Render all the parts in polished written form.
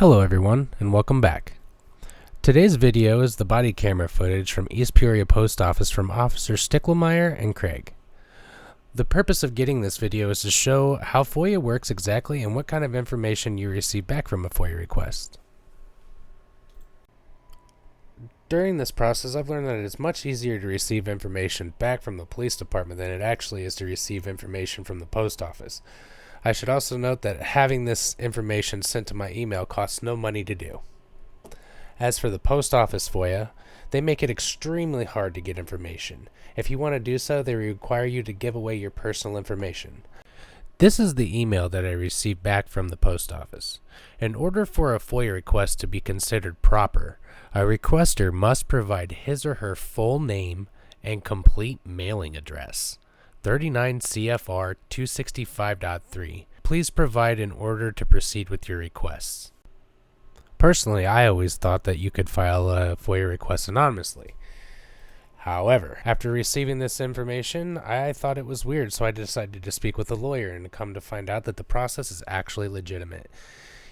Hello everyone, and welcome back. Today's video is the body camera footage from East Peoria Post Office from Officer Sticklemeyer and Craig. The purpose of getting this video is to show how FOIA works exactly and what kind of information you receive back from a FOIA request. During this process, I've learned that it is much easier to receive information back from the police department than it actually is to receive information from the post office. I should also note that having this information sent to my email costs no money to do. As for the post office FOIA, they make it extremely hard to get information. If you want to do so, they require you to give away your personal information. This is the email that I received back from the post office. In order for a FOIA request to be considered proper, a requester must provide his or her full name and complete mailing address. 39 CFR 265.3. Please provide in order to proceed with your requests. Personally, I always thought that you could file a FOIA request anonymously. However, after receiving this information, I thought it was weird, so I decided to speak with a lawyer and come to find out that the process is actually legitimate.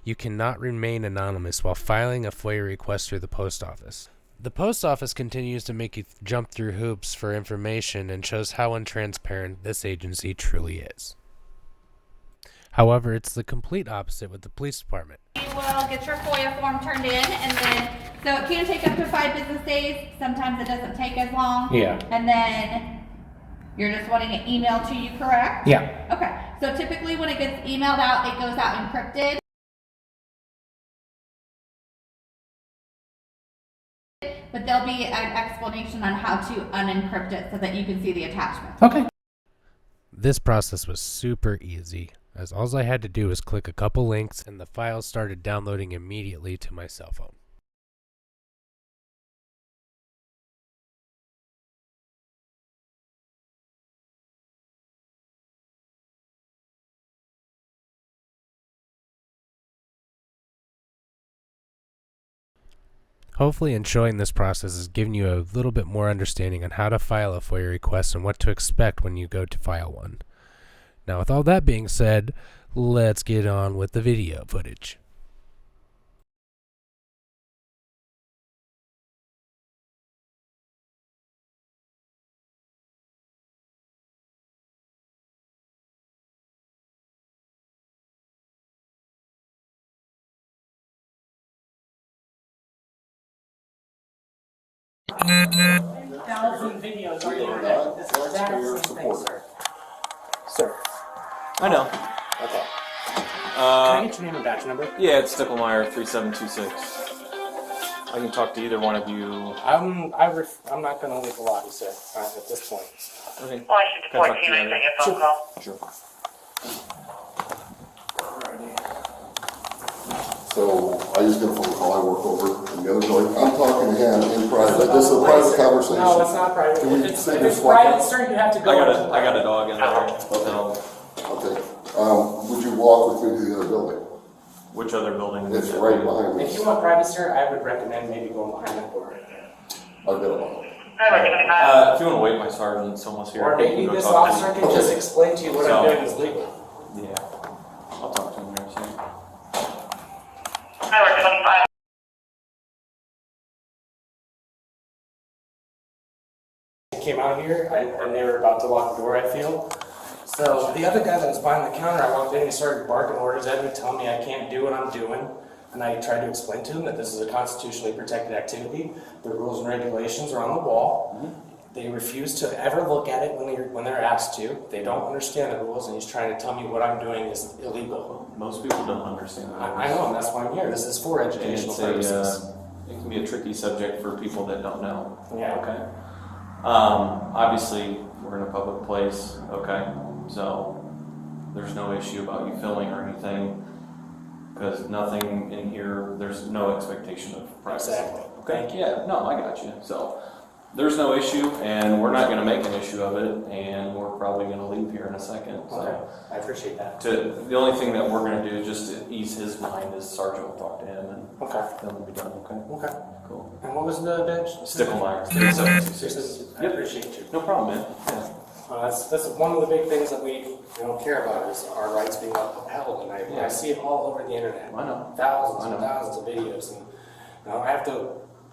You cannot remain anonymous while filing a FOIA request through the post office. The post office continues to make you jump through hoops for information and shows how untransparent this agency truly is. However, it's the complete opposite with the police department. You will get your FOIA form turned in, and then, so it can take up to 5 business days. Sometimes it doesn't take as long. Yeah. And then you're just wanting it emailed to you, correct? Yeah. Okay. So typically when it gets emailed out, it goes out encrypted. But there'll be an explanation on how to unencrypt it so that you can see the attachment. Okay. This process was super easy, as all I had to do was click a couple links and the files started downloading immediately to my cell phone. Hopefully enjoying this process has given you a little bit more understanding on how to file a FOIA request and what to expect when you go to file one. Now with all that being said, let's get on with the video footage. Thousand videos on the internet. This exact same thing, sir. Sir. I know. Okay. Can I get your name and badge number? Yeah, it's Sticklemeyer 3726. I can talk to either one of you. I'm not going to leave the lobby, sir, at this point. Okay. Washington 14, I take a phone call. Sure. So I just get a phone call, I work over, and the other like, I'm talking to him in private. This is a private conversation. No, it's not private. Can we If say it's this private, sir, you have to go. I got a dog in there. Okay. Would you walk with me to the other building? Which other building? It's right behind me. If you want private, sir, I would recommend maybe going behind the door. I'll get a phone. If you want to wait, my sergeant's almost here. Or maybe Go this talk to officer him. can just explain to you what I'm doing is legal. Yeah. I'll talk to him here soon. Highway 25. Came out here, and they were about to lock the door, I feel. So the other guy that was behind the counter, I walked in and he started barking orders at me, telling me I can't do what I'm doing. And I tried to explain to him that this is a constitutionally protected activity. The rules and regulations are on the wall. They refuse to ever look at it when they're asked to. They don't understand the rules, and he's trying to tell me what I'm doing is illegal. Most people don't understand that. I know, and that's why I'm here. This is for educational purposes. It can be a tricky subject for people that don't know. Yeah. Okay. Obviously, we're in a public place, okay? So, there's no issue about you filming or anything, because nothing in here, there's no expectation of privacy. Exactly. Okay? Yeah, no, I got you. So, there's no issue, and we're not going to make an issue of it, and we're probably going to leave here in a second. So. Okay, I appreciate that. The only thing that we're going to do, just to ease his mind, is Sergeant will talk to him, and Okay. then we'll be done, okay? Okay. Cool. And what was the bench? Sticklemeyer, 3726. I appreciate you. No problem, man. Yeah. That's one of the big things that we don't care about is our rights being upheld, and I see it all over the internet. I know. Thousands and thousands of videos, and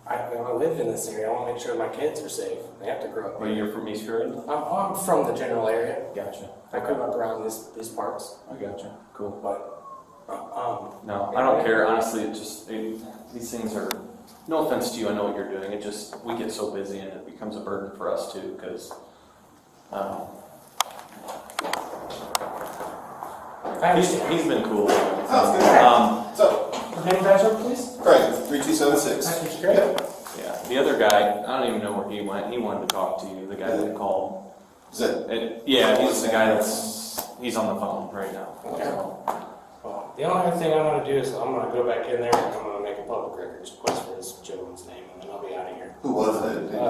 I live in this area. I want to make sure my kids are safe. They have to grow up. Well, you're from East Peoria? I'm from the general area. Gotcha. I grew up around these parts, I gotcha. Cool. but No, I don't care. Honestly, these things are, no offense to you, I know what you're doing. We get so busy and it becomes a burden for us too, because, I understand. he's been cool. So, Name badge, please. Craig, 3276. Thank you, Greg. Yeah, the other guy, I don't even know where he went. He wanted to talk to you, the guy that called. Is it? Yeah, he's the guy he's on the phone right now. Okay. Well, the only other thing I'm going to do is I'm going to go back in there and I'm going to make a public records request for this gentleman's name, and then I'll be out of here. Who was it? This guy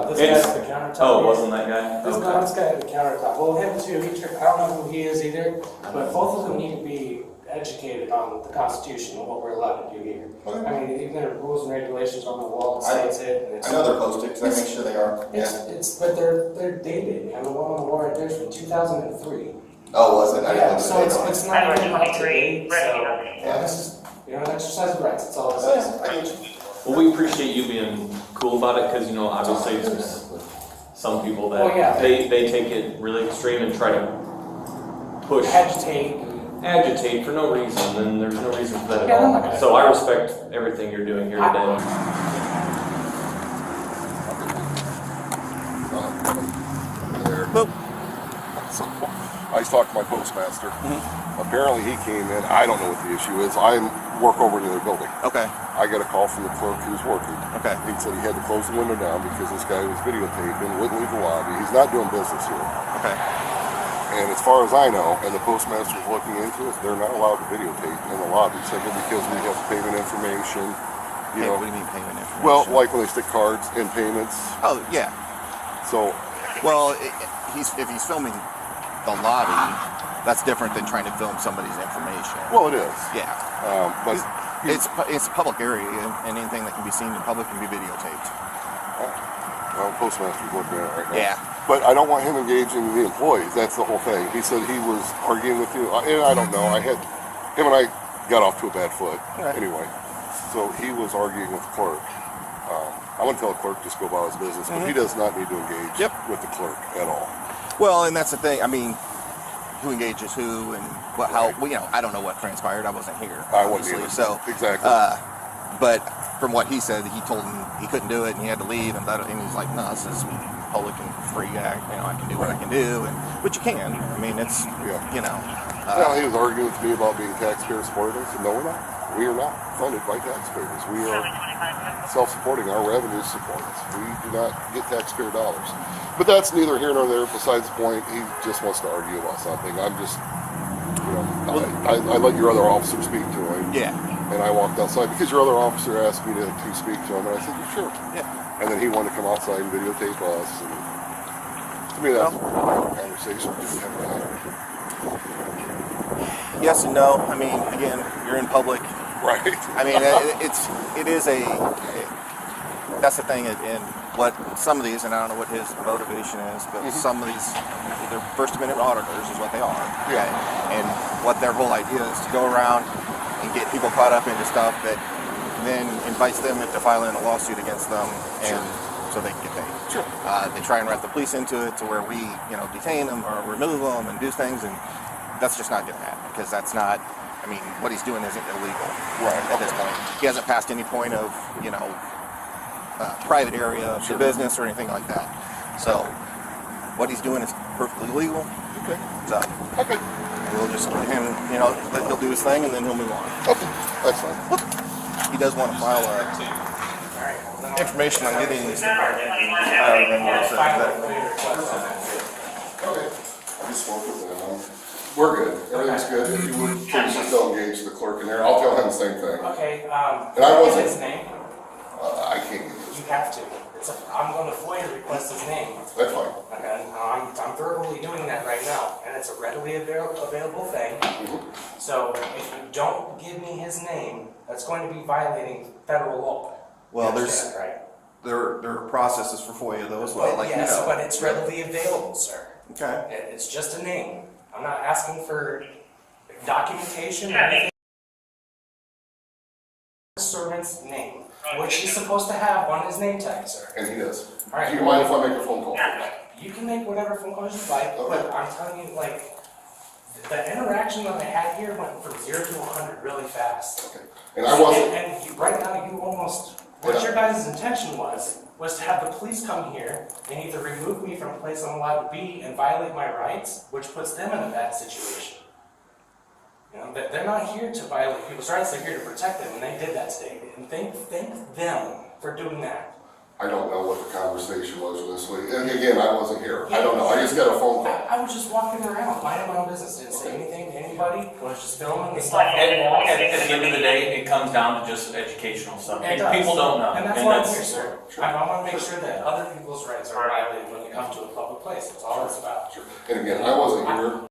at the countertop. Oh, it wasn't that guy? This guy at the countertop. Well, him too. I don't know who he is either, but both of them need to be educated on the Constitution and what we're allowed to do here. Okay. I mean, even there are rules and regulations on the wall that says it. And it's, I know they're posted, because I make sure they are. Yeah. but they're dated. I mean, the one on the wall right there is from 2003. Oh, was it? I didn't Yeah, look so at it. it's not even up to date. So yeah, this is an exercise of rights. That's all it says. I get you. Well, we appreciate you being cool about it, because, obviously there's some people that, Oh, yeah. they take it really extreme and try to push. Agitate for no reason, and there's no reason for that at Yeah, I'm not all. gonna- So I respect everything you're doing here today. I just talked to my postmaster. Apparently he came in, I don't know what the issue is. I work over in the building. Okay. I got a call from the clerk who's working. Okay. He said he had to close the window down because this guy was videotaping, wouldn't leave the lobby. He's not doing business here. Okay. And as far as I know, and the postmaster's looking into it, they're not allowed to videotape in the lobby simply because we have payment information. You know, What do you mean payment information? well, like when they stick cards in payments. Oh, yeah. So, Well, if he's filming the lobby, that's different than trying to film somebody's information. well, it is. Yeah. But It's a public area, and anything that can be seen in public can be videotaped. well, postmaster's looking at it right now. Yeah. But I don't want him engaging the employees. That's the whole thing. He said he was arguing with you, and I don't know. Him and I got off to a bad foot. Okay. Anyway, so he was arguing with the clerk. I want to tell the clerk just go about his business, but he does not need to engage with the clerk at all. Well, and that's the thing. I mean, who engages who, and how? Well, I don't know what transpired. I wasn't here. I wasn't obviously. either. So Exactly. But from what he said, he told him he couldn't do it and he had to leave, and he's like, no, this is public and free act. I can do what I can do, which you can. I mean, it's Well, he was arguing with me about being taxpayer supported. I said, no, we're not. We are not funded by taxpayers. We are self-supporting. Our revenues support us. We do not get taxpayer dollars. But that's neither here nor there. Besides the point, he just wants to argue about something. I'm just, I let your other officer speak to him. Yeah. And I walked outside because your other officer asked me to speak to him, and I said, well, sure. Yeah. And then he wanted to come outside and videotape us. And to me, that's a conversation we just haven't had. Yes and no. I mean, again, you're in public. Right. I mean, that's the thing, and what some of these, and I don't know what his motivation is, but some of these, they're First Amendment auditors is what they are. Yeah. And what their whole idea is to go around and get people caught up into stuff that then invites them into filing a lawsuit against them, and so they can get paid. Sure. They try and wrap the police into it to where we, detain them or remove them and do things, and that's just not going to happen, because that's not, I mean, what he's doing isn't illegal at this point. He hasn't passed any point of, private area of the business or anything like that. So, what he's doing is perfectly legal. Okay. So, Okay. we'll just give him, he'll do his thing and then he'll move on. Okay. That's fine. He does want to file information on getting, I don't remember what it said. Okay. I just spoke with him. We're good. Everything's good. If you would, please just don't engage the clerk in there. I'll tell him the same thing. Okay. And I wasn't- his name. I can't get You this. have to. I'm going to FOIA request his name. That's fine. Okay. I'm verbally doing that right now, and it's a readily available thing. So if you don't give me his name, that's going to be violating federal law. Well, You there's- understand that, right? There are processes for FOIA though as well. But yes, but it's readily available, sir. Okay. It's just a name. I'm not asking for documentation or anything. Servant's name, which he's supposed to have on his name tag, sir. And he does. All right. Do you mind if I make a phone call? You can make whatever phone calls you like, Okay. but I'm telling you, like, the interaction that I had here went from 0 to 100 really fast. Okay. And I wasn't. Right now, you almost, what your guys' intention was to have the police come here and either remove me from a place I'm allowed to be and violate my rights, which puts them in a bad situation. You know, they're not here to violate people's rights, they're here to protect them, and they did that today. And thank them for doing that. I don't know what the conversation was this week. And again, I wasn't here. I don't know. I just got a phone call. I was just walking around, minding my own business, didn't say anything to anybody, was just filming the stuff. At the end of the day, it comes down to just educational stuff. It does. People don't know. And that's why I'm here, sir. I want to make sure that other people's rights are violated when they come to a public place. That's all it's about. And again, I wasn't here.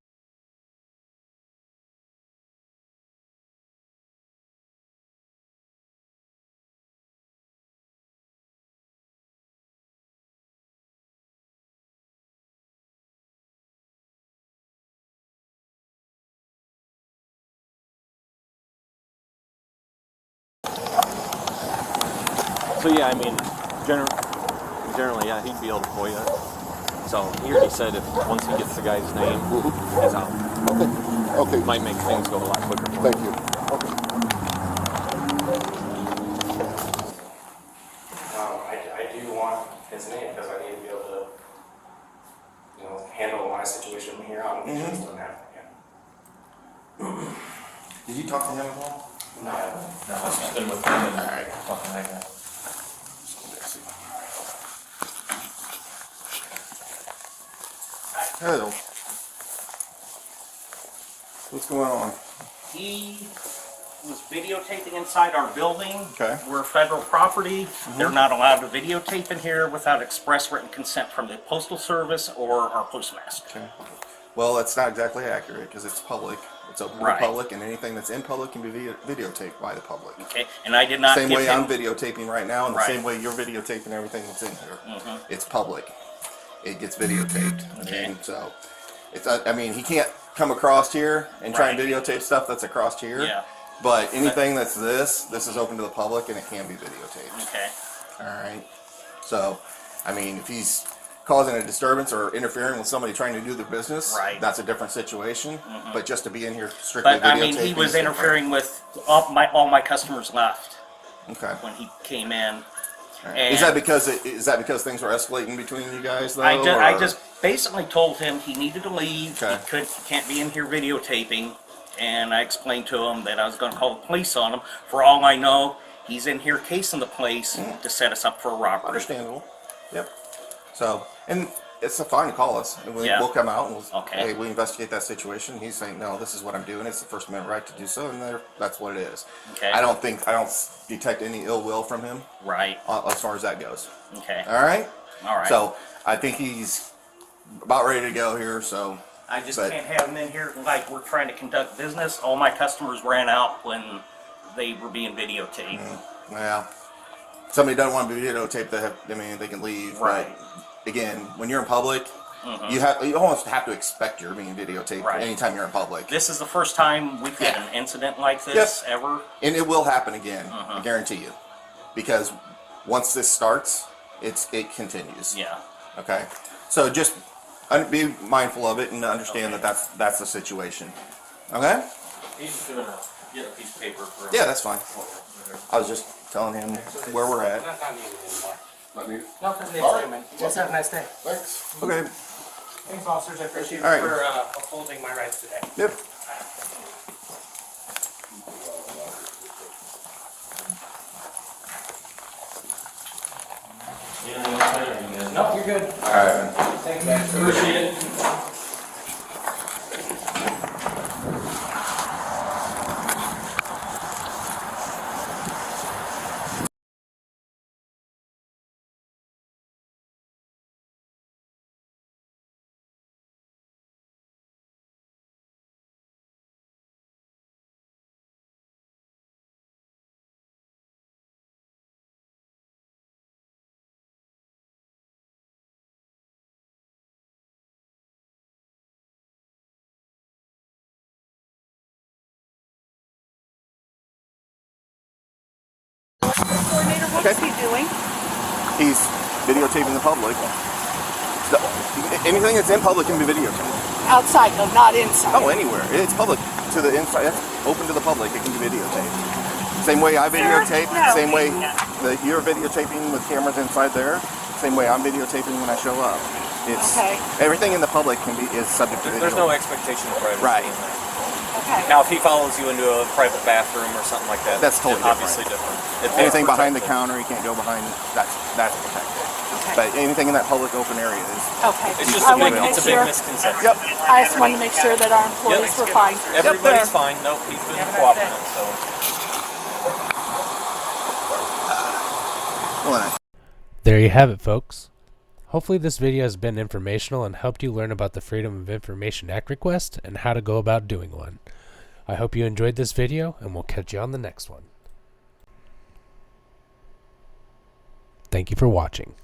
So yeah, I mean, generally, yeah, he'd be able to FOIA. So he already said if once he gets the guy's name, he's out. Okay. Might make things go a lot quicker. Thank you. Okay. I do want his name because I need to be able to, you know, handle my situation from here on. Make sure this doesn't happen again. Did you talk to him at all? No. No, it's just been with him and fucking like that. Hello. What's going on? He was videotaping inside our building. Okay. We're federal property. They're not allowed to videotape in here without express written consent from the Postal Service or our postmaster. Okay. Well, that's not exactly accurate because it's public. It's open to Right. the public, and anything that's in public can be videotaped by the public. Okay, and I did not Same give way him. I'm videotaping right now, and the Right. same way you're videotaping everything that's in here. It's public. It gets videotaped. Okay. And so, it's. I mean, he can't come across here and try and Right. videotape stuff that's across here. Yeah. But anything that's this is open to the public, and it can be videotaped. Okay. All right. So, I mean, if he's causing a disturbance or interfering with somebody trying to do their business, Right. that's a different situation. But just to be in here strictly But videotaping. I mean, he was is different. interfering with all my customers left Okay. when he came in. All right. And Is that because things were escalating between you guys though? I or- just basically told him he needed to leave. Okay. He can't be in here videotaping. And I explained to him that I was going to call the police on him. For all I know, he's in here casing the place to set us up for a robbery. Understandable. Yep. So, and it's fine to call us, and Yeah. we'll come out and we'll, Okay. hey, we investigate that situation. He's saying, no, this is what I'm doing. It's the First Amendment right to do so, and that's what it is. Okay. I don't detect any ill will from him Right. as far as that goes. Okay. All right. All right. So I think he's about ready to go here. So I just but- can't have him in here like we're trying to conduct business. All my customers ran out when they were being videotaped. well, somebody doesn't want to be videotaped. They can leave. Right. But again, when you're in public, you almost have to expect you're being videotaped Right. anytime you're in public. This is the first time we've had an incident like this ever. And it will happen again, I guarantee you. Because once this starts, it continues. Yeah. Okay? So just be mindful of it and understand that that's the situation. Okay? He's just gonna get a piece of paper for him. Yeah, that's fine. I was just telling him where we're at. Not needed anymore. Not needed. No, because they All right. explained it. You guys have a nice day. Thanks. Okay. Thanks, officers. I appreciate All right. you for upholding my rights today. Yep. Anything else, or you guys- Nope, you're good. All right. Thanks, guys. Appreciate it. Okay. is he doing? He's videotaping the public. So, anything that's in public can be videotaped. Outside, though, not inside. Oh, anywhere. It's public to the inside. It's open to the public. It can be videotaped. Same way I videotape. No. Same way that you're videotaping with cameras inside there. Same way I'm videotaping when I show up. It's Okay. everything in the public is subject to video. There's no expectation of privacy. Right. in there. Okay. Now, if he follows you into a private bathroom or something like that, That's totally obviously different. Anything behind the counter, you can't go behind. That's protected. Okay. But anything in that public open area is. Okay. It's just I a big, wanted to it's a make big sure. misconception. Yep. I just wanted to make sure that our employees were fine. Everybody's fine. Nope, he's been cooperative. So. Well, There you have it, folks. Hopefully this video has been informational and helped you learn about the Freedom of Information Act request and how to go about doing one. I hope you enjoyed this video, and we'll catch you on the next one. Thank you for watching.